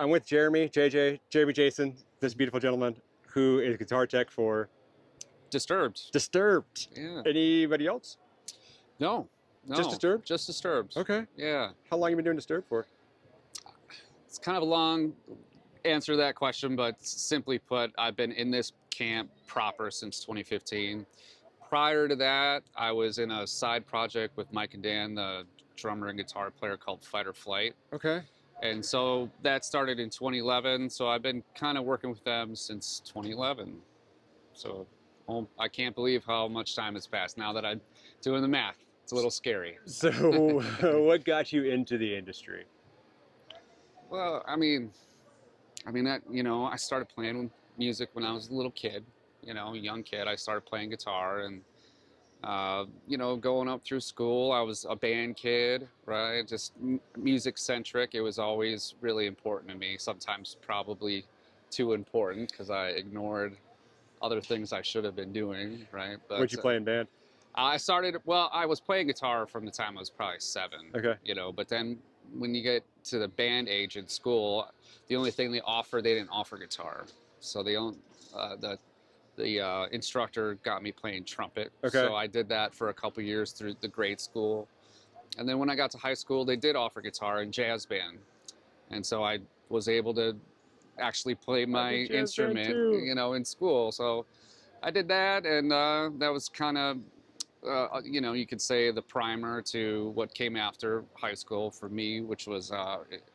I'm with Jeremy Jayson, this beautiful gentleman who is guitar tech for Disturbed. Disturbed. Yeah. Anybody else? No. Just Disturbed? Just Disturbed. Okay. Yeah. How long have you been doing Disturbed for? It's kind of a long answer to that question, but simply put, I've been in this camp proper since 2015. Prior to that, I was in a side project with Mike and Dan, the drummer and guitar player, called Fight or Flight. Okay. And so that started in 2011. So I've been kind of working with them since 2011. So I can't believe how much time has passed now that I'm doing the math. It's a little scary. So what got you into the industry? Well, I mean that, I started playing music when I was a little kid, a young kid. I started playing guitar and, going up through school, I was a band kid, right? Just music centric. It was always really important to me. Sometimes probably too important because I ignored other things I should have been doing, right? But What'd you play in band? I was playing guitar from the time I was probably 7. Okay. But then when you get to the band age in school, the only thing they didn't offer guitar. So the instructor got me playing trumpet. Okay. So I did that for a couple years through the grade school. And then when I got to high school, they did offer guitar and jazz band. And so I was able to actually play my instrument, in school. So I did that, and that was kind of, you could say the primer to what came after high school for me, which was,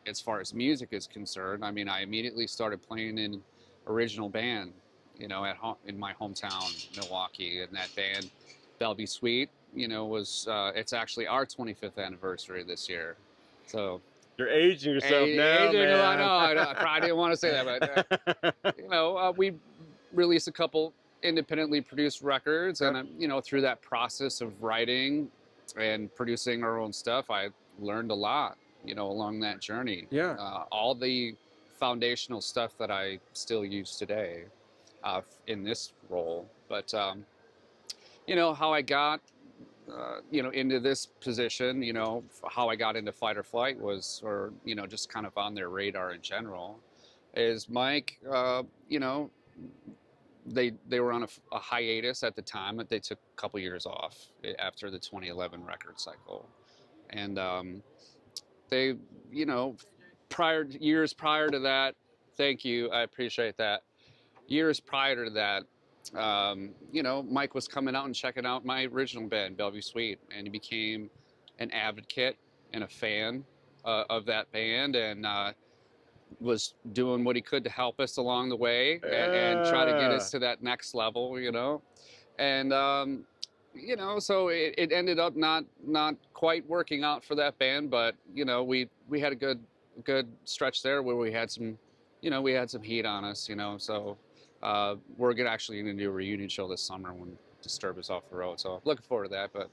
as far as music is concerned, I mean, I immediately started playing in original band, at home in my hometown, Milwaukee, and that band, Bellevue Suite, was, it's actually our 25th anniversary this year. So you're aging yourself now, man. I know. I probably didn't want to say that, but we released a couple independently produced records, and through that process of writing and producing our own stuff, I learned a lot, along that journey. Yeah. All the foundational stuff that I still use today, in this role, but how I got. Into this position, how I got into Fight or Flight was, or, just kind of on their radar in general, is Mike, they were on a hiatus at the time. They took a couple years off after the 2011 record cycle. And they, years prior to that, thank you, I appreciate that. Years prior to that, Mike was coming out and checking out my original band, Bellevue Suite, and he became an advocate and a fan of that band, and was doing what he could to help us along the way and try to get us to that next level, and so it ended up not quite working out for that band, but we had a good stretch there where we had some heat on us, so. We're actually going to do a reunion show this summer when Disturbed is off the road, so looking forward to that. But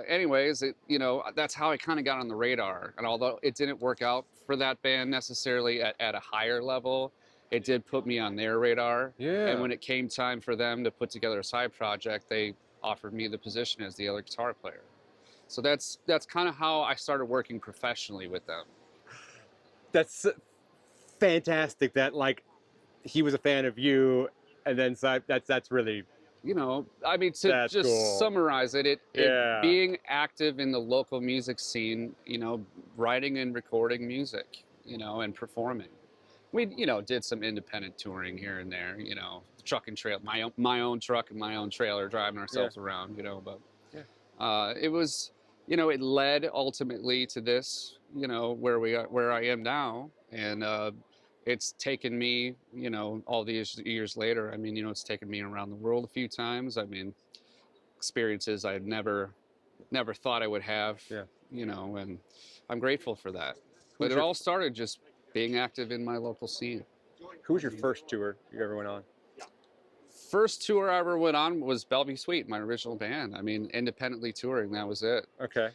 anyways, that's how I kind of got on the radar. And although it didn't work out for that band necessarily at a higher level, it did put me on their radar. Yeah. And when it came time for them to put together a side project, they offered me the position as the other guitar player. So that's kind of how I started working professionally with them. That's fantastic. That he was a fan of you, and then that's really, to just cool. Summarize it, being active in the local music scene, writing and recording music, and performing. We, did some independent touring here and there, truck and trail, my own truck and my own trailer, driving ourselves around, but it was, it led ultimately to this, where I am now, and it's taken me, all these years later, I mean, it's taken me around the world a few times. I mean, experiences I never thought I would have, and I'm grateful for that. But it all started just being active in my local scene. Who was your first tour you ever went on? First tour I ever went on was Bellevue Suite, my original band. I mean, independently touring, that was it. Okay.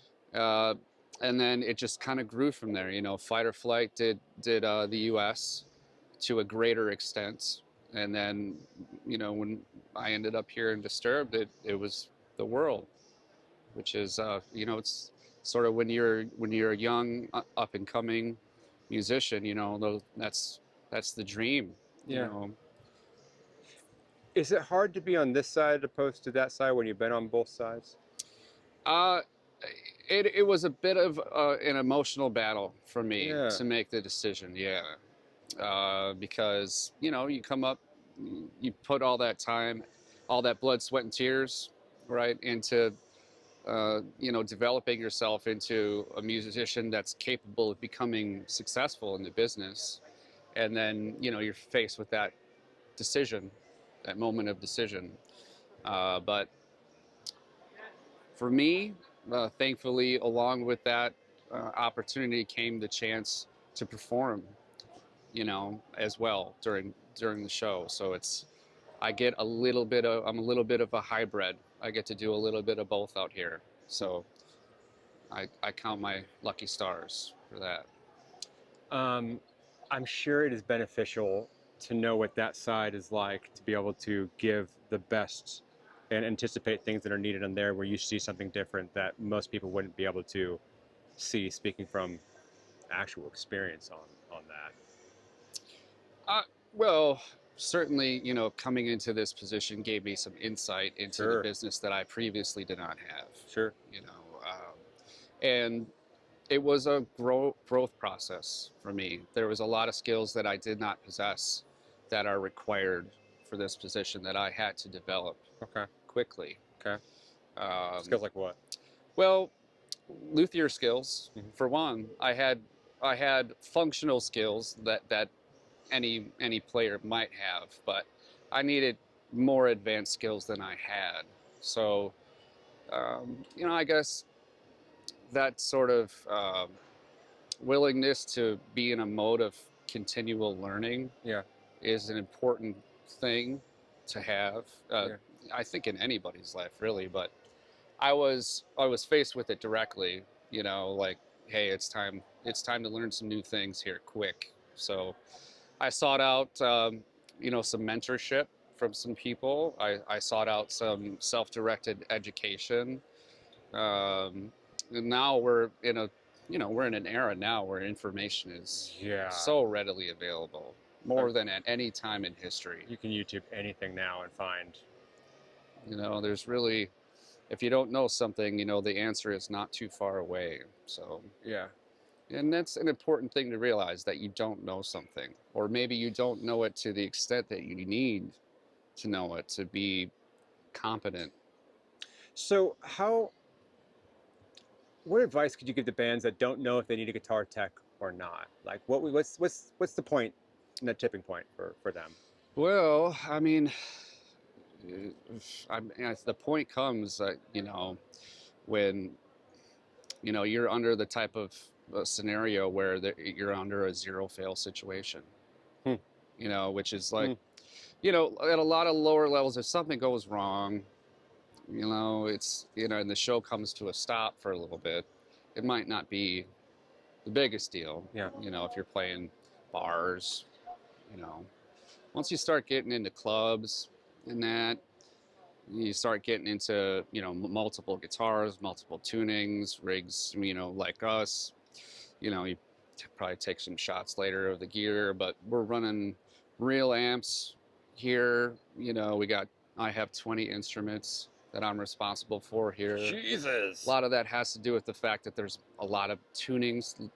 And then it just kind of grew from there. Fight or Flight did the U.S. to a greater extent, and then when I ended up here in Disturbed, it was the world, which is it's sort of when you're a young up and coming musician, that's the dream, you Yeah. know. Is it hard to be on this side opposed to that side when you've been on both sides? Uh, it was a bit of an emotional battle for me Yeah. to make the decision, yeah. Because, you come up, you put all that time, all that blood, sweat, and tears, right, into, developing yourself into a musician that's capable of becoming successful in the business. And then, you're faced with that decision, that moment of decision. But for me, thankfully, along with that opportunity came the chance to perform, as well during the show. So I'm a little bit of a hybrid. I get to do a little bit of both out here. So I count my lucky stars for that. I'm sure it is beneficial to know what that side is like, to be able to give the best and anticipate things that are needed on there where you see something different that most people wouldn't be able to see, speaking from actual experience on that. Uh, well, certainly, coming into this position gave me some insight into the Sure, business that I previously did not have. sure. You know, and it was a growth process for me. There was a lot of skills that I did not possess that are required for this position that I had to develop Okay, quickly. okay. Um, Skills like what? well, luthier skills, Mhm. for one. I had functional skills that any player might have, but I needed more advanced skills than I had. So, I guess that sort of willingness to be in a mode of continual learning Yeah, is an important thing to have. yeah. I think in anybody's life, really. But I was faced with it directly. Like, hey, it's time to learn some new things here, quick. So I sought out, some mentorship from some people. I sought out some self-directed education. And now we're in an era now where information is Yeah. so readily available, Uh, more than at any time in history. You can YouTube anything now and find. There's really, if you don't know something, the answer is not too far away. So, Yeah. and that's an important thing to realize, that you don't know something, or maybe you don't know it to the extent that you need to know it to be competent. So what advice could you give to bands that don't know if they need a guitar tech or not? Like, what's the point, the tipping point for them? Well, I mean, the point comes that, when, you're under the type of scenario where you're under a zero fail situation, Hmm. which is Hmm. like, at a lot of lower levels, if something goes wrong, and the show comes to a stop for a little bit, it might not be the biggest deal. Yeah. If you're playing bars, you know, once you start getting into clubs and that, you start getting into, multiple guitars, multiple tunings, rigs, like us, you probably take some shots later of the gear, but we're running real amps here. I have 20 instruments that I'm responsible for here. Jesus. A lot of that has to do with the fact that there's a lot of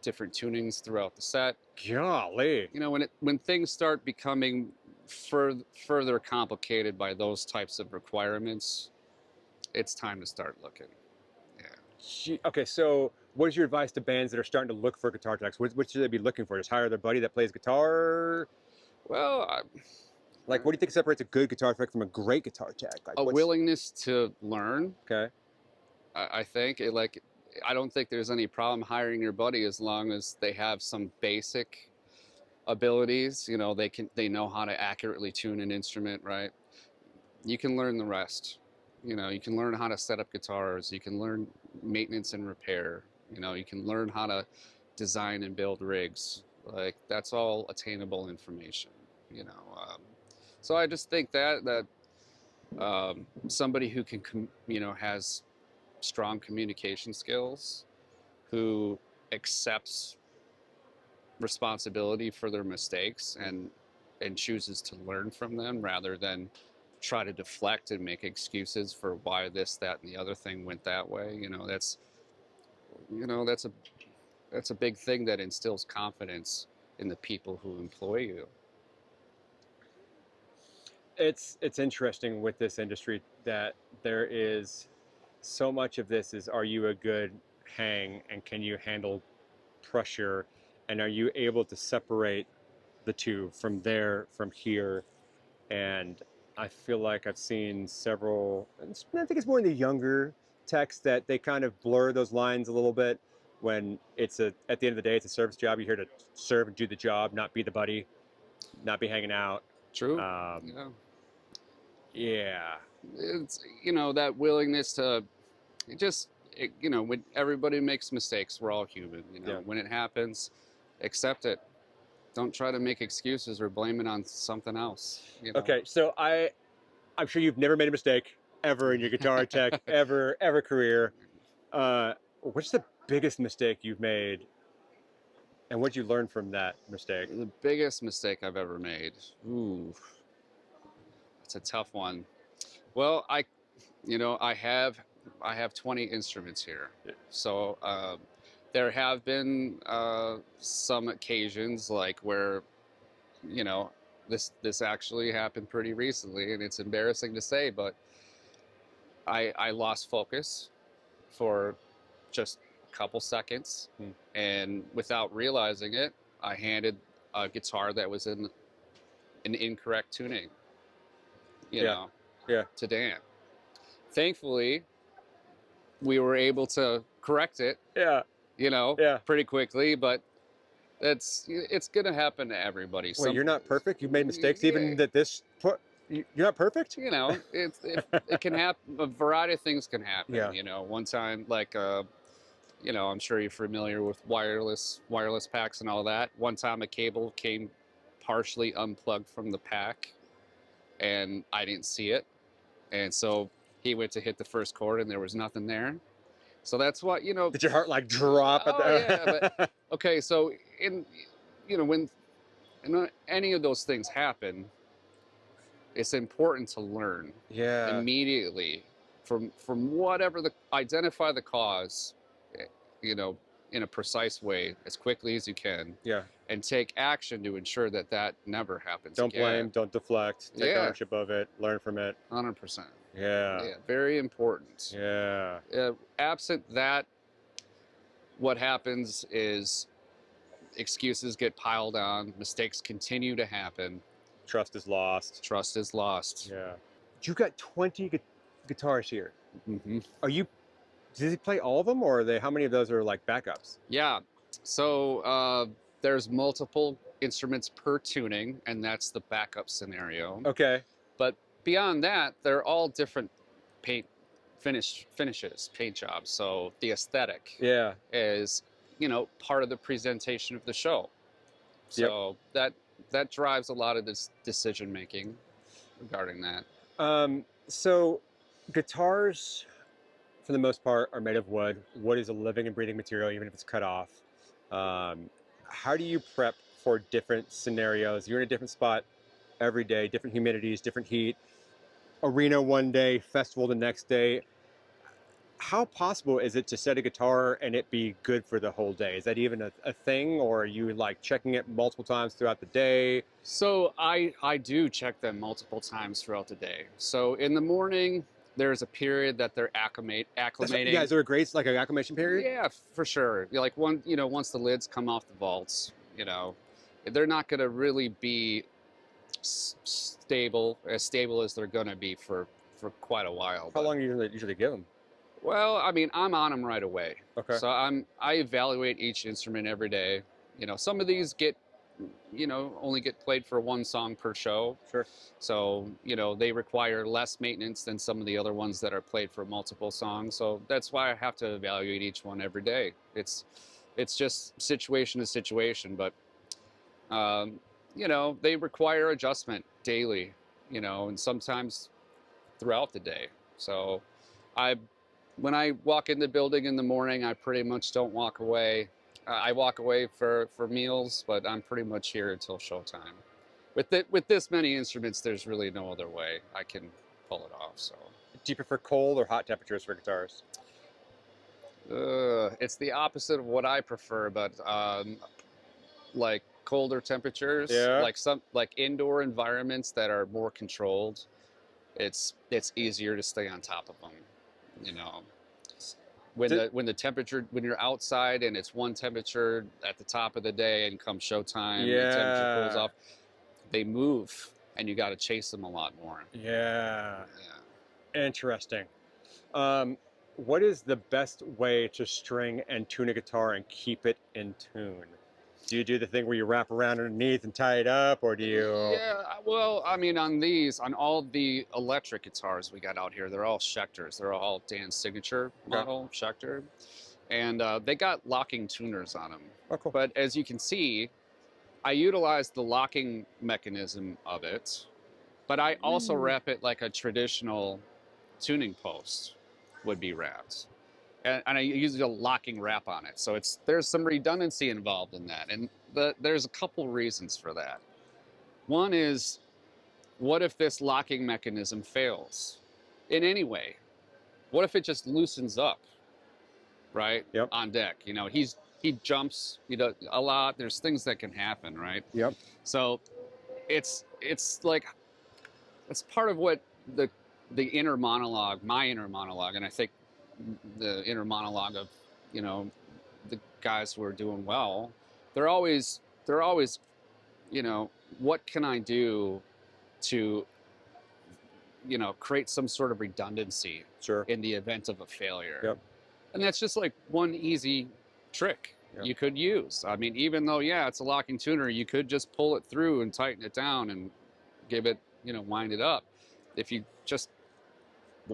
different tunings throughout the set. Golly. When things start becoming further complicated by those types of requirements, it's time to start looking. Yeah. Okay, so what is your advice to bands that are starting to look for guitar techs? What should they be looking for? Just hire their buddy that plays guitar? Well, Like, what do you think separates a good guitar tech from a great guitar tech? Like, a willingness to learn. Okay. I think I don't think there's any problem hiring your buddy as long as they have some basic abilities. They know how to accurately tune an instrument, right? You can learn the rest. You can learn how to set up guitars. You can learn maintenance and repair. You can learn how to design and build rigs. Like, that's all attainable information. So I just think that somebody who can has strong communication skills, who accepts responsibility for their mistakes and chooses to learn from them rather than try to deflect and make excuses for why this, that, and the other thing went that way. That's a big thing that instills confidence in the people who employ you. It's interesting with this industry that there is so much of this is, are you a good hang and can you handle pressure, and are you able to separate the two from there, from here? And I feel like I've seen several, I think it's more in the younger techs, that they kind of blur those lines a little bit when it's at the end of the day, it's a service job. You're here to serve and do the job, not be the buddy, not be hanging out. True. Yeah. Yeah. It's, that willingness to when everybody makes mistakes, we're all human. Yeah. When it happens, accept it. Don't try to make excuses or blame it on something else. Okay, so I'm sure you've never made a mistake ever in your guitar tech ever career. What's the biggest mistake you've made, and what'd you learn from that mistake? The biggest mistake I've ever made. Ooh, it's a tough one. Well, I have 20 instruments here, so there have been some occasions like where, this actually happened pretty recently, and it's embarrassing to say, but I lost focus for just a couple seconds, and without realizing it, I handed a guitar that was in an incorrect tuning, to Dan. Thankfully, we were able to correct it. Pretty quickly, but it's gonna happen to everybody. Well, you're not perfect. You've made mistakes, even that you're not perfect. It can happen. A variety of things can happen. Yeah. One time, like I'm sure you're familiar with wireless packs and all that. One time, a cable came partially unplugged from the pack, and I didn't see it, and so he went to hit the first chord, and there was nothing there. So that's what, Did your heart like drop at that? Yeah, but okay, so when any of those things happen, it's important to learn immediately from whatever identify the cause, in a precise way as quickly as you can. Yeah. And take action to ensure that never happens Don't again. blame, don't deflect, take ownership of it, learn from it. 100%. Yeah. Yeah, very important. Yeah. Absent that, what happens is excuses get piled on, mistakes continue to happen. Trust is lost. Trust is lost. Yeah. You've got 20 guitars here. Mm-hmm. Does he play all of them, or how many of those are like backups? Yeah. So there's multiple instruments per tuning, and that's the backup scenario. Okay. But beyond that, they're all different finishes, paint jobs. So the aesthetic is, part of the presentation of the show. So that drives a lot of this decision making regarding that. So guitars, for the most part, are made of wood. Wood is a living and breathing material, even if it's cut off. How do you prep for different scenarios? You're in a different spot every day, different humidities, different heat. Arena one day, festival the next day. How possible is it to set a guitar and it be good for the whole day? Is that even a thing, or are you like checking it multiple times throughout the day? So I do check them multiple times throughout the day. So in the morning, there's a period that they're acclimating. Yeah, is there a great like an acclimation period? Yeah, for sure. Like once the lids come off the vaults, they're not going to really be as stable as they're going to be for quite a while. How long do you usually give them? Well, I mean, I'm on them right away. Okay. So I evaluate each instrument every day. Some of these only get played for one song per show. Sure. So, they require less maintenance than some of the other ones that are played for multiple songs. So that's why I have to evaluate each one every day. It's just situation to situation, but they require adjustment daily, and sometimes throughout the day. So when I walk in the building in the morning, I pretty much don't walk away I walk away for meals, but I'm pretty much here until showtime. With this many instruments, there's really no other way I can pull it off. So Do you prefer cold or hot temperatures for guitars? it's the opposite of what I prefer, but like colder temperatures, Yeah. like indoor environments that are more controlled, it's easier to stay on top of them. You know, when the temperature, when you're outside and it's one temperature at the top of the day, and come showtime, the temperature cools Yeah. off, they move, and you got to chase them a lot more. Yeah. Yeah. Interesting. What is the best way to string and tune a guitar and keep it in tune? Do you do the thing where you wrap around underneath and tie it up, or do you? Yeah, well, I mean, on all the electric guitars we got out here, they're all Schecters. They're all Dan's signature model, Schecter. And they got locking tuners on them. Oh, cool. But as you can see, I utilize the locking mechanism of it, but I also wrap it like a traditional tuning post would be wrapped. And I use a locking wrap on it. So there's some redundancy involved in that. And there's a couple reasons for that. One is, what if this locking mechanism fails in any way? What if it just loosens up, right? Yep. On deck, you know, he jumps, you know, a lot. There's things that can happen, right? Yep. So it's like, it's part of what the inner monologue, my inner monologue, and I think the inner monologue of, you know, the guys who are doing well, they're always, you know, what can I do to, you know, create some sort of redundancy in the event of a failure. Yep. And that's just like one easy trick you could use. I mean, even though, yeah, it's a locking tuner, you could just pull it through and tighten it down and give it, you know, wind it up. If you just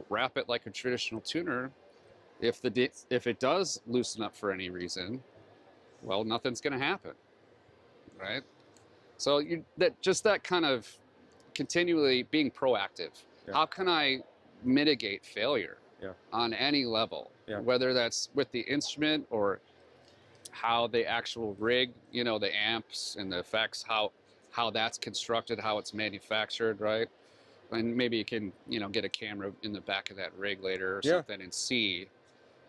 wrap it like a traditional tuner, if it does loosen up for any reason, well, nothing's going to happen, right? So that kind of continually being proactive. Yeah. How can I mitigate failure on any level, whether that's with the instrument or how the actual rig, you know, the amps and the effects, how that's constructed, how it's manufactured, right? And maybe you can, you know, get a camera in the back of that rig later or something and see.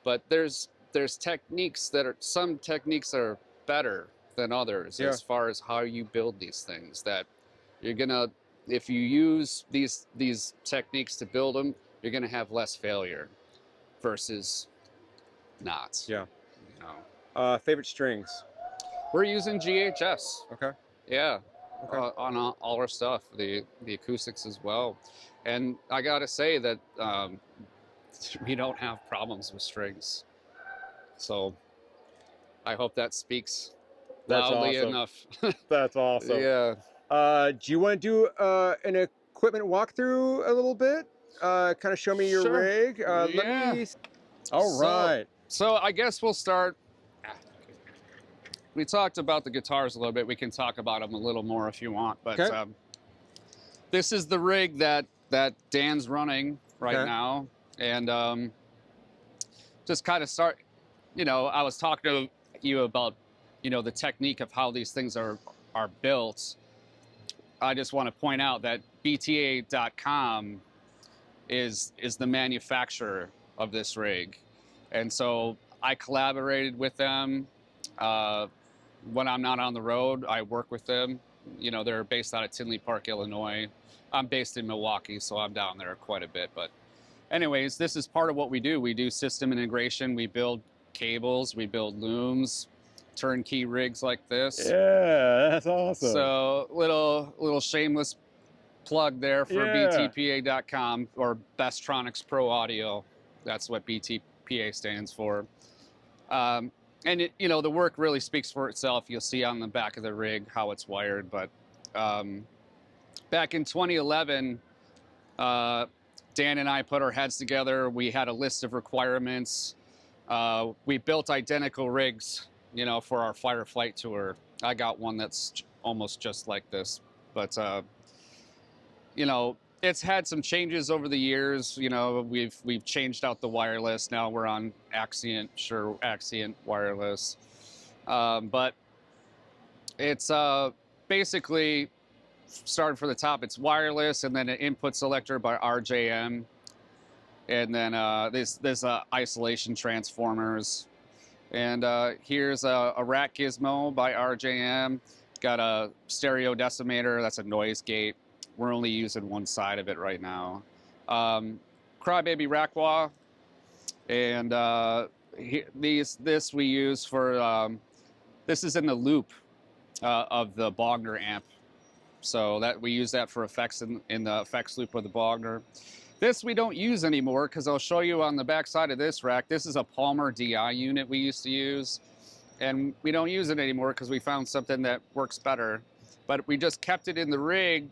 But there's techniques some techniques are better than others as far as how you build these things, that you're gonna, if you use these techniques to build them, you're gonna have less failure versus not. Yeah. You know. Favorite strings? We're using GHS. Okay. Yeah. Okay. On all our stuff, the acoustics as well. And I gotta say that we don't have problems with strings. So I hope that speaks loudly enough. That's awesome. Yeah. Do you want to do an equipment walkthrough a little bit? Kind of show me your rig. Let me. All right. So I guess we'll start. We talked about the guitars a little bit. We can talk about them a little more if you want. But this is the rig that Dan's running right now. And just kind of start, you know, I was talking to you about, you know, the technique of how these things are built. I just want to point out that bta.com is the manufacturer of this rig. And so I collaborated with them. When I'm not on the road, I work with them. You know, they're based out of Tinley Park, Illinois. I'm based in Milwaukee, so I'm down there quite a bit. But anyways, this is part of what we do. We do system integration. We build cables. We build looms, turnkey rigs like this. Yeah, that's awesome. So little shameless plug there for btpa.com, or Bestronix Pro Audio. That's what BTPA stands for. And you know, the work really speaks for itself. You'll see on the back of the rig how it's wired. But back in 2011, Dan and I put our heads together. We had a list of requirements. We built identical rigs, you know, for our Fireflight tour. I got one that's almost just like this. But you know, it's had some changes over the years. You know, we've changed out the wireless. Now we're on Axient wireless. But it's basically, starting from the top, it's wireless, and then an input selector by RJM, and then there's isolation transformers, and here's a rack gizmo by RJM. Got a stereo decimator. That's a noise gate. We're only using one side of it right now. Crybaby rack wah, and this we use for this is in the loop of the Bogner amp. So that we use that for effects in the effects loop of the Bogner. This we don't use anymore because I'll show you on the back side of this rack. This is a Palmer DI unit we used to use, and we don't use it anymore because we found something that works better. But we just kept it in the rig,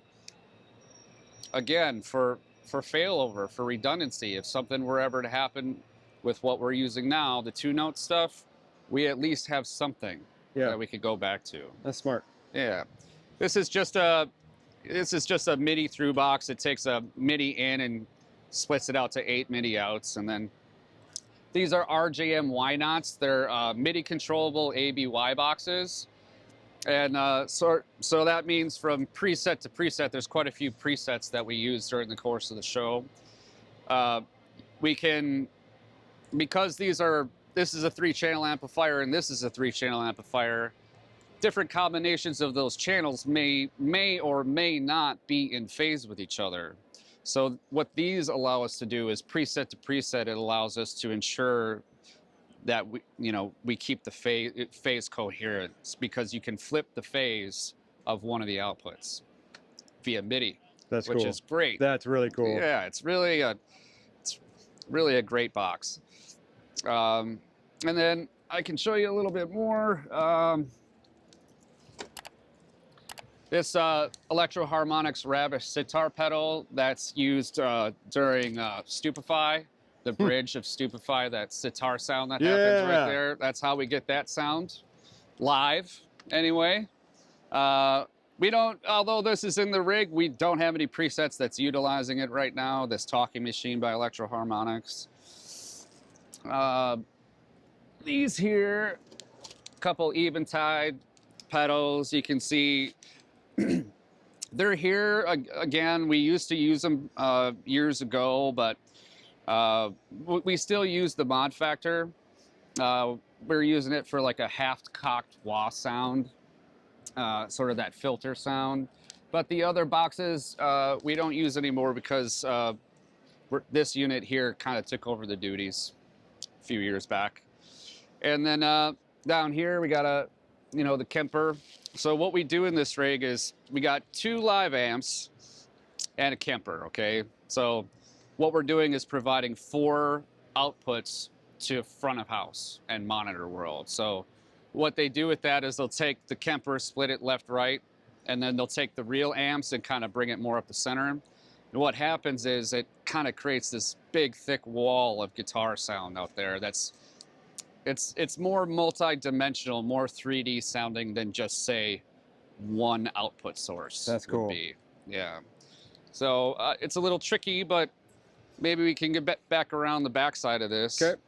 again, for failover, for redundancy. If something were ever to happen with what we're using now, the 2-note stuff, we at least have something that we could go back to. That's smart. Yeah. This is just a MIDI through box. It takes a MIDI in and splits it out to 8 MIDI outs, and then these are RJM Y-Nots. They're MIDI controllable ABY boxes, and so that means from preset to preset, there's quite a few presets that we use during the course of the show. We can, because this is a 3-channel amplifier and this is a 3-channel amplifier, different combinations of those channels may or may not be in phase with each other. So what these allow us to do is preset to preset. It allows us to ensure that we keep the phase coherence, because you can flip the phase of one of the outputs via MIDI. That's which cool. is great. That's really cool. Yeah, it's really a great box. And then I can show you a little bit more. This Electro-Harmonix Rabbit sitar pedal that's used during Stupefy, the bridge of Stupefy, that sitar sound that happens right there. That's how we get that sound live, anyway. We don't, although this is in the rig, we don't have any presets that's utilizing it right now. This Talking Machine by Electro-Harmonix. These here, a couple Eventide pedals. You can see they're here again. We used to use them years ago, but we still use the mod factor. We're using it for like a half-cocked wah sound, sort of that filter sound. But the other boxes we don't use anymore because this unit here kind of took over the duties a few years back. And then down here we got the Kemper. So what we do in this rig is we got 2 live amps and a Kemper, okay? So what we're doing is providing 4 outputs to front of house and monitor world. So what they do with that is they'll take the Kemper, split it left, right, and then they'll take the real amps and kind of bring it more up the center. And what happens is it kind of creates this big, thick wall of guitar sound out there that's it's more multi-dimensional, more 3D sounding than just, say, one output source. That's cool. Would be. Yeah. So it's a little tricky, but maybe we can get back around the backside of this. Okay.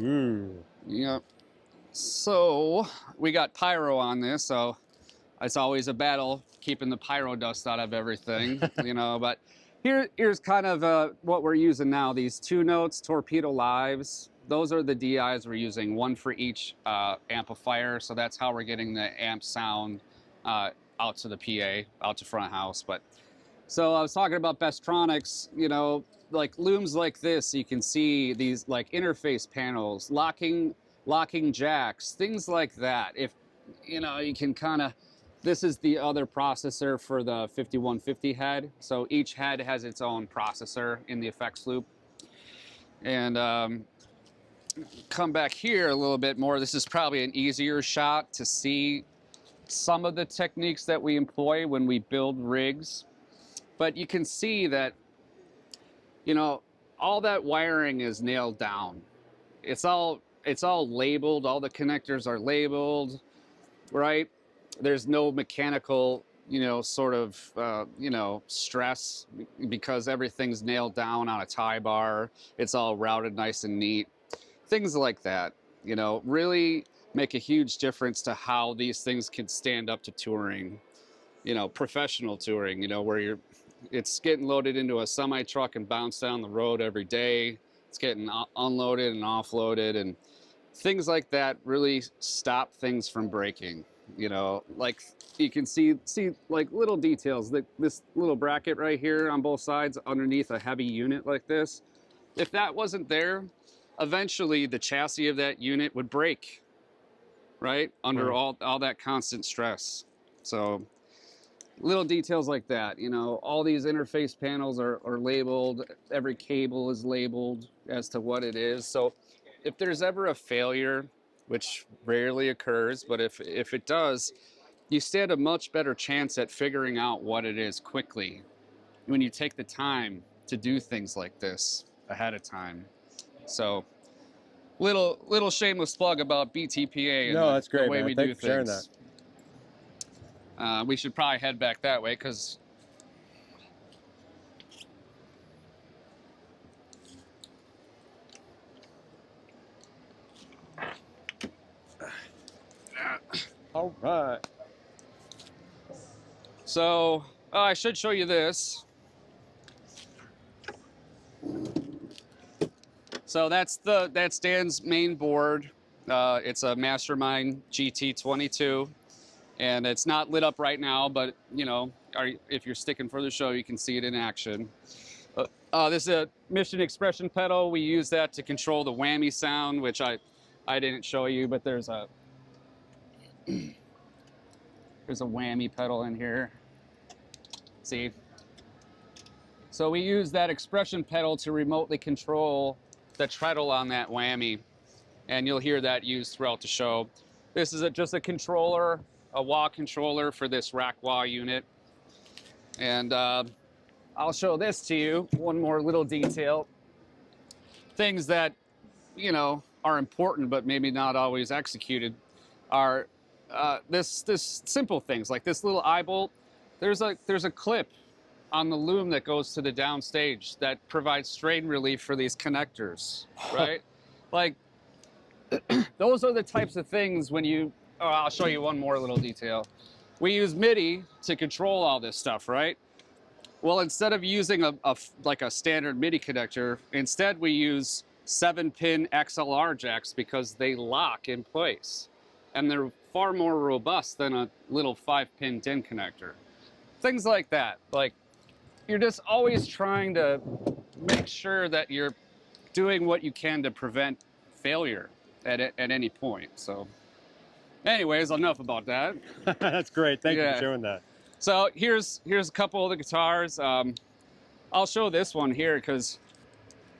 Ooh. Yep. So we got pyro on this, so it's always a battle keeping the pyro dust out of everything, but here's kind of what we're using now. These 2-notes Torpedo Lives, those are the DIs we're using, one for each amplifier. So that's how we're getting the amp sound out to the PA, out to front house. But so I was talking about Bestronics, like looms like this, you can see these like interface panels, locking jacks, things like that. If, you can kind of, this is the other processor for the 5150 head. So each head has its own processor in the effects loop. And come back here a little bit more. This is probably an easier shot to see some of the techniques that we employ when we build rigs. But you can see that, all that wiring is nailed down. It's all labeled. All the connectors are labeled, right? There's no mechanical sort of, stress because everything's nailed down on a tie bar. It's all routed nice and neat. Things like that, really make a huge difference to how these things can stand up to touring, professional touring, where it's getting loaded into a semi truck and bounced down the road every day. It's getting unloaded and offloaded, and things like that really stop things from breaking. Like you can see like little details, like this little bracket right here on both sides underneath a heavy unit like this. If that wasn't there, eventually the chassis of that unit would break, right? Under all that constant stress. So little details like that, all these interface panels are labeled. Every cable is labeled as to what it is. So if there's ever a failure, which rarely occurs, but if it does, you stand a much better chance at figuring out what it is quickly when you take the time to do things like this ahead of time. So little shameless plug about BTPA and No, that's great, the way man. we Thank do you for sharing things. We should probably head back that way because All right. so I should show you this. So that's Dan's main board. It's a Mastermind GT22, and it's not lit up right now, but if you're sticking for the show, you can see it in action. This is a Mission Expression pedal. We use that to control the whammy sound, which I didn't show you, but there's a whammy pedal in here. See? So we use that expression pedal to remotely control the treadle on that whammy, and you'll hear that used throughout the show. This is just a controller, a wah controller for this rack wah unit. And I'll show this to you, one more little detail. Things that, are important but maybe not always executed are this simple things, like this little eye bolt. There's a clip on the loom that goes to the downstage that provides strain relief for these connectors, right? Like, those are the types of things when I'll show you one more little detail. We use MIDI to control all this stuff, right? Well, instead of using like a standard MIDI connector, instead we use 7-pin XLR jacks because they lock in place. And they're far more robust than a little 5-pin DIN connector. Things like that. Like, you're just always trying to make sure that you're doing what you can to prevent failure at any point. So anyways, enough about that. That's great. Thank you for showing that. So here's a couple of the guitars. I'll show this one here because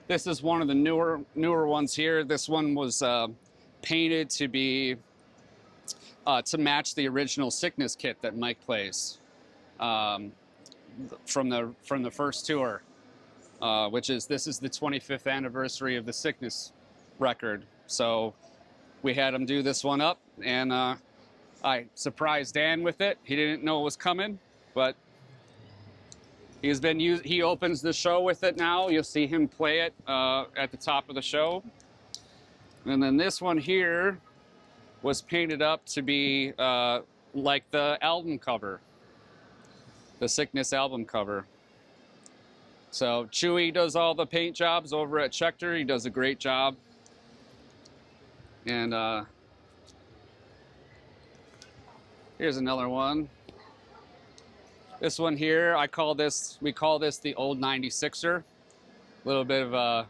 this is one of the newer ones here. This one was painted to be to match the original Sickness kit that Mike plays from the first tour, this is the 25th anniversary of the Sickness record. So we had him do this one up, and I surprised Dan with it. He didn't know it was coming, but he opens the show with it now. You'll see him play it at the top of the show. And then this one here was painted up to be like the album cover, the Sickness album cover. So Chewy does all the paint jobs over at Schecter. He does a great job. And here's another one. This one here, we call this the old 96er. A little bit of a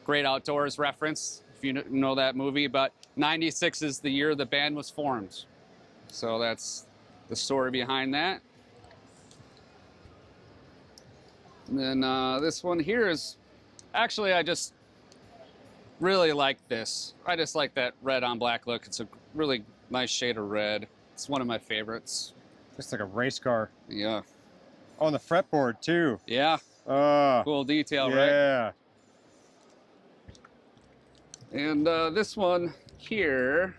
Great Outdoors reference, if you know that movie, but 96 is the year the band was formed. So that's the story behind that. And then this one here is, actually I just really like this. I just like that red on black look. It's a really nice shade of red. It's one of my favorites. Just like a race car. Yeah. On the fretboard too. Yeah. Cool detail, right? Yeah. And this one here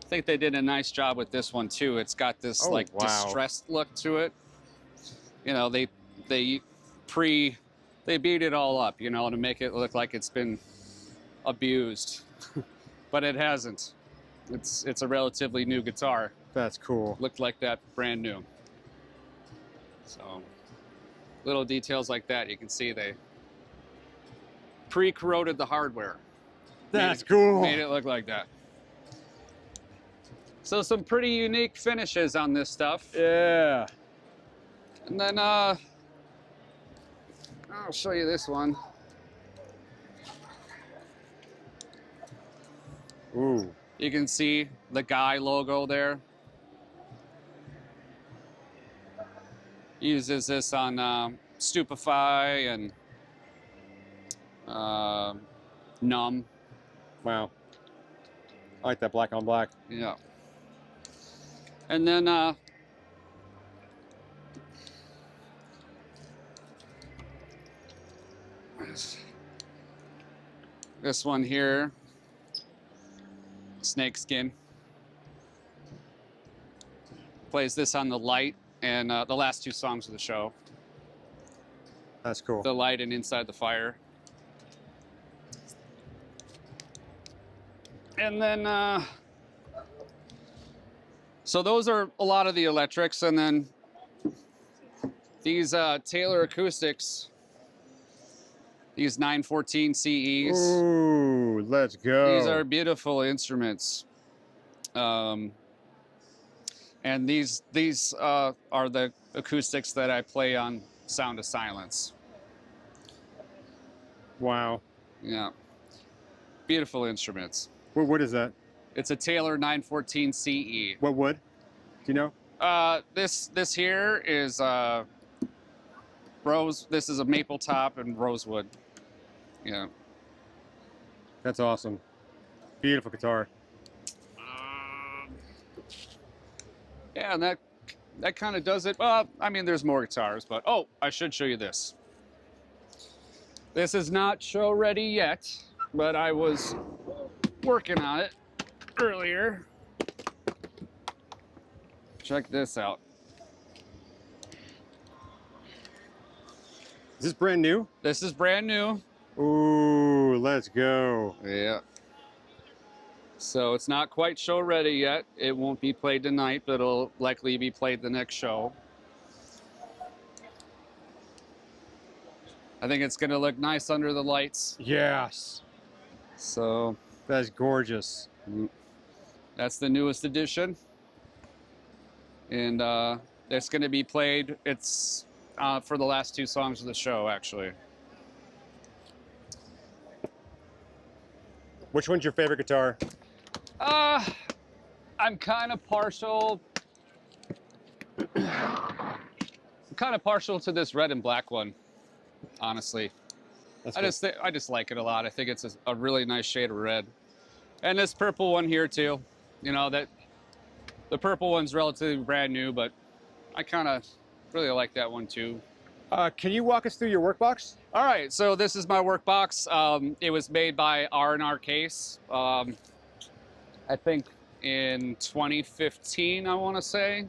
I think they did a nice job with this one too. It's got this Oh, like wow. distressed look to it. You know, they beat it all up, you know, to make it look like it's been abused, but it hasn't. It's a relatively new guitar. That's cool. Looked like that brand new. So little details like that, you can see they pre-corroded the hardware. That's cool. Made it look like that. So some pretty unique finishes on this stuff. Yeah. And then I'll show you this one. Ooh. You can see the Guy logo there. Uses this on Stupefy and Numb. Wow. I like that black on black. Yeah. And then this one here, snakeskin. Plays this on the Light and the last two songs of the show. That's cool. The Light and Inside the Fire. And then, so those are a lot of the electrics, and then these Taylor acoustics, these 914 CEs. Ooh, let's go. These are beautiful instruments. And these are the acoustics that I play on Sound of Silence. Wow. Yeah. Beautiful instruments. What is that? It's a Taylor 914 CE. What wood? Do you know? This here is rose. This is a maple top and rosewood. Yeah. That's awesome. Beautiful guitar. Yeah, and that kind of does it. Well, I mean, there's more guitars, but oh, I should show you this. This is not show ready yet, but I was working on it earlier. Check this out. Is this brand new? This is brand new. Ooh, let's go. Yeah. So it's not quite show ready yet. It won't be played tonight, but it'll likely be played the next show. I think it's gonna look nice under the lights. Yes. So That's gorgeous. that's the newest edition. And it's gonna be played, it's for the last two songs of the show, actually. Which one's your favorite guitar? I'm kind of partial. I'm kind of partial to this red and black one, honestly. That's I just like it a lot. I think it's a really nice shade of red, and this purple one here too. You know that the purple one's relatively brand new, but I kind of really like that one too. Can you walk us through your workbox? All right, so this is my Workbox. It was made by R&R Case. I think in 2015, I want to say.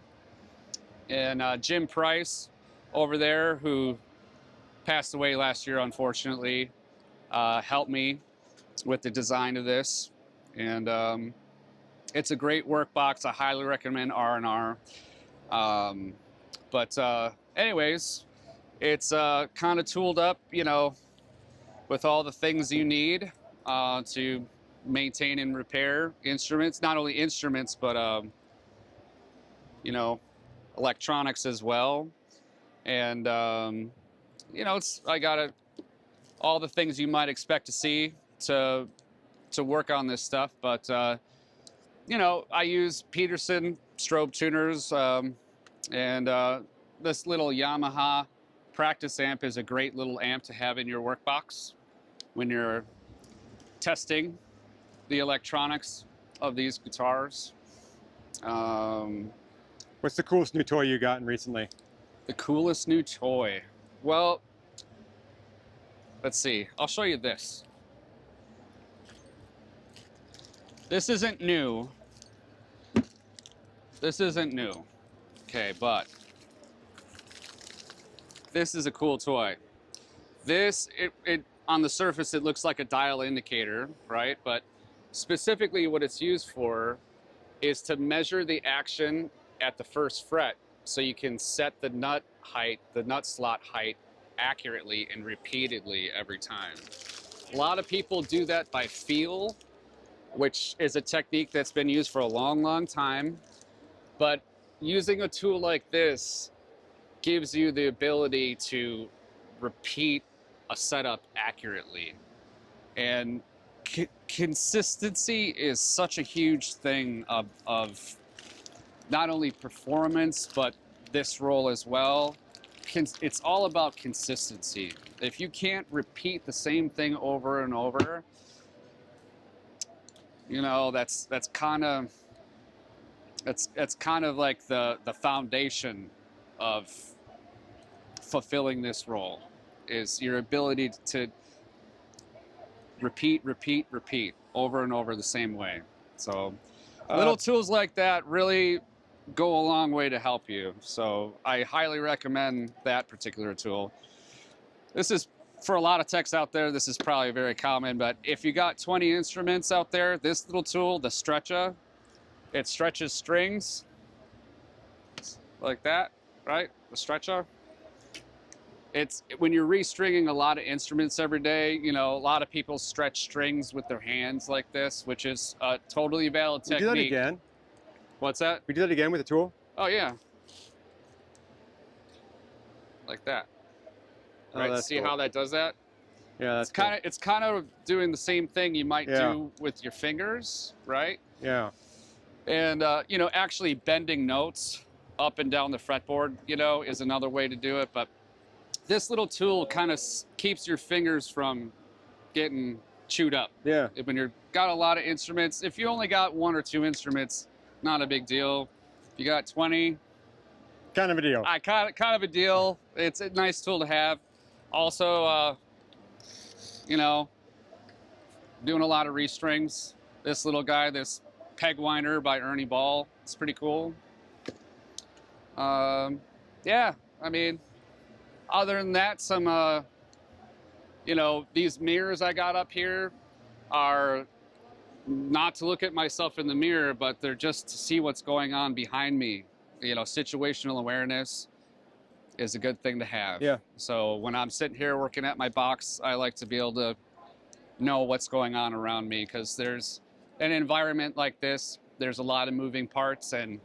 And Jim Price over there, who passed away last year, unfortunately, helped me with the design of this. And it's a great Workbox. I highly recommend R&R. Anyways, it's kind of tooled up, you know, with all the things you need to maintain and repair instruments. Not only instruments, but you know, electronics as well. And you know, I got all the things you might expect to see to work on this stuff. But you know, I use Peterson strobe tuners, and this little Yamaha practice amp is a great little amp to have in your Workbox when you're testing the electronics of these guitars. What's the coolest new toy you gotten recently? The coolest new toy. Well, let's see. I'll show you this. This isn't new, this isn't new, okay, but this is a cool toy. This, it on the surface, it looks like a dial indicator, right? But specifically what it's used for is to measure the action at the first fret so you can set the nut height, the nut slot height accurately and repeatedly every time. A lot of people do that by feel, which is a technique that's been used for a long, long time. But using a tool like this gives you the ability to repeat a setup accurately. And consistency is such a huge thing of not only performance, but this role as well. It's all about consistency. If you can't repeat the same thing over and over, you know, that's kind of like the foundation of fulfilling this role, is your ability to repeat over and over the same way. So little tools like that really go a long way to help you. So I highly recommend that particular tool. This is, for a lot of techs out there, this is probably very common, but if you got 20 instruments out there, this little tool, the stretcher, it stretches strings like that, right? The stretcher. It's when you're restringing a lot of instruments every day, you know, a lot of people stretch strings with their hands like this, which is a totally valid technique. We do that again. What's that? We do that again with the tool. Oh yeah. Like that. Oh, Right? that's See cool. how that does that? Yeah, that's It's kind of doing the same thing you might Yeah. do with your fingers, right? Yeah. And you know, actually bending notes up and down the fretboard, you know, is another way to do it. But this little tool kind of keeps your fingers from getting chewed up. Yeah. When you've got a lot of instruments, if you only got 1 or 2 instruments, not a big deal. If you got 20, Kind of a deal. kind of a deal. It's a nice tool to have. Also, you know, doing a lot of restrings. This little guy, this Peg Whiner by Ernie Ball, it's pretty cool. Yeah, I mean, other than that, some, you know, these mirrors I got up here are not to look at myself in the mirror, but they're just to see what's going on behind me. You know, situational awareness is a good thing to have. Yeah. So when I'm sitting here working at my box, I like to be able to know what's going on around me, because there's an environment like this, there's a lot of moving parts, and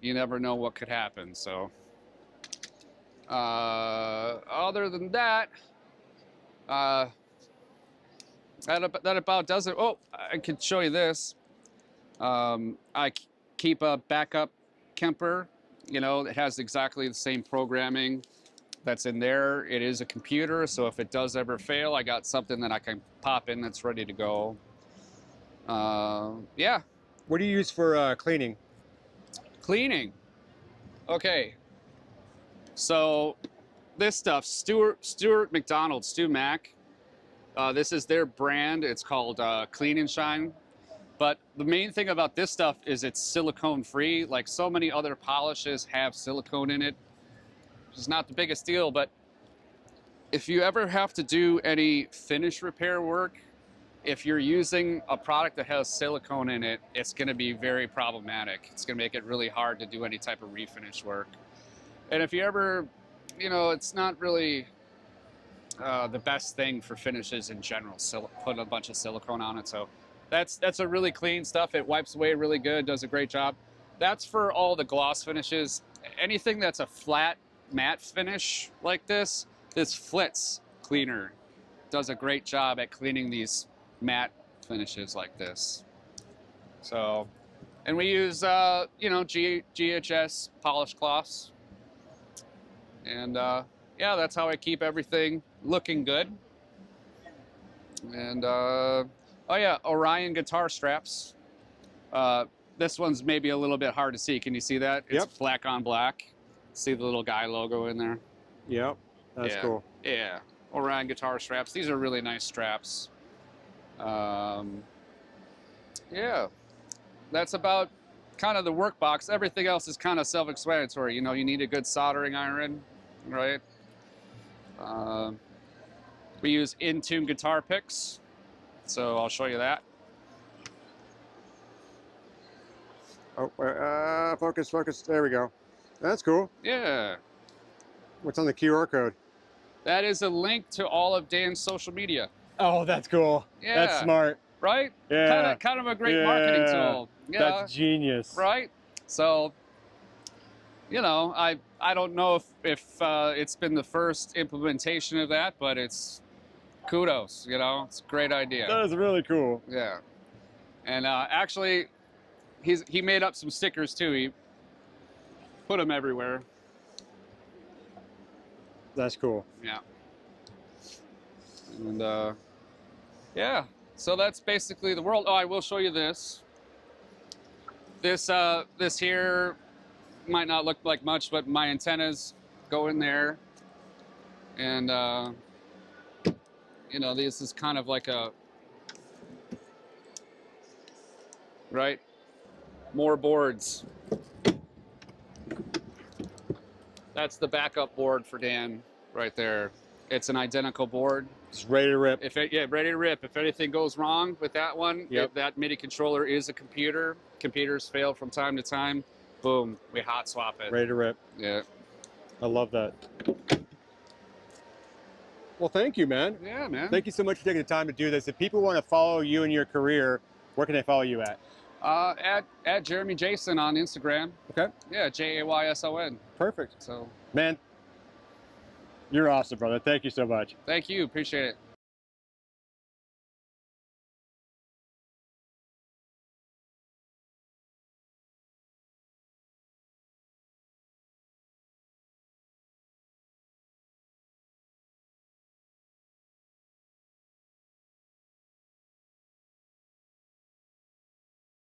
you never know what could happen. So other than that, that about does it. Oh, I could show you this. I keep a backup Kemper. You know, it has exactly the same programming that's in there. It is a computer, so if it does ever fail, I got something that I can pop in that's ready to go. Yeah. What do you use for cleaning? Cleaning. Okay. So this stuff, Stuart McDonald, Stu Mac. This is their brand. It's called Clean and Shine. But the main thing about this stuff is it's silicone free. Like so many other polishes have silicone in it, which is not the biggest deal. But if you ever have to do any finish repair work, if you're using a product that has silicone in it, it's going to be very problematic. It's going to make it really hard to do any type of refinish work. And if you ever, you know, it's not really the best thing for finishes in general, put a bunch of silicone on it. So that's a really clean stuff. It wipes away really good, does a great job. That's for all the gloss finishes. Anything that's a flat matte finish like this Flitz cleaner does a great job at cleaning these matte finishes like this. So, and we use, you know, GHS polished cloths. And yeah, that's how I keep everything looking good. And oh yeah, Orion guitar straps. This one's maybe a little bit hard to see. Can you see that? It's Yep. black on black. See the little guy logo in there? Yep. That's Yeah. cool. Yeah, Orion guitar straps. These are really nice straps. Yeah, that's about kind of the workbox. Everything else is kind of self-explanatory. You know, you need a good soldering iron, right? We use in-tune guitar picks, so I'll show you that. Oh, focus, focus. There we go. That's cool. Yeah. What's on the QR code? That is a link to all of Dan's social media. Oh, that's cool. Yeah. That's smart. Right? Yeah. Kind of a great marketing tool. Yeah. That's genius. Right? So, you know, I don't know if it's been the first implementation of that, but it's kudos, you know? It's a great idea. That is really cool. Yeah. And actually, he made up some stickers too. He put them everywhere. That's cool. Yeah. And yeah, so that's basically the world. Oh, I will show you this. This here might not look like much, but my antennas go in there. And you know, this is kind of like a, right? More boards. That's the backup board for Dan right there. It's an identical board. It's ready to rip. Yeah, ready to rip. If anything goes wrong with that one, Yep. if that MIDI controller is a computer, computers fail from time to time, boom, we hot swap it. Ready to rip. Yeah. I love that. Well, thank you, man. Yeah, man. Thank you so much for taking the time to do this. If people want to follow you in your career, where can they follow you at? At Jeremy Jayson on Instagram. Okay. Yeah, Jayson. Perfect. So Man, you're awesome, brother. Thank you so much. thank you. Appreciate it.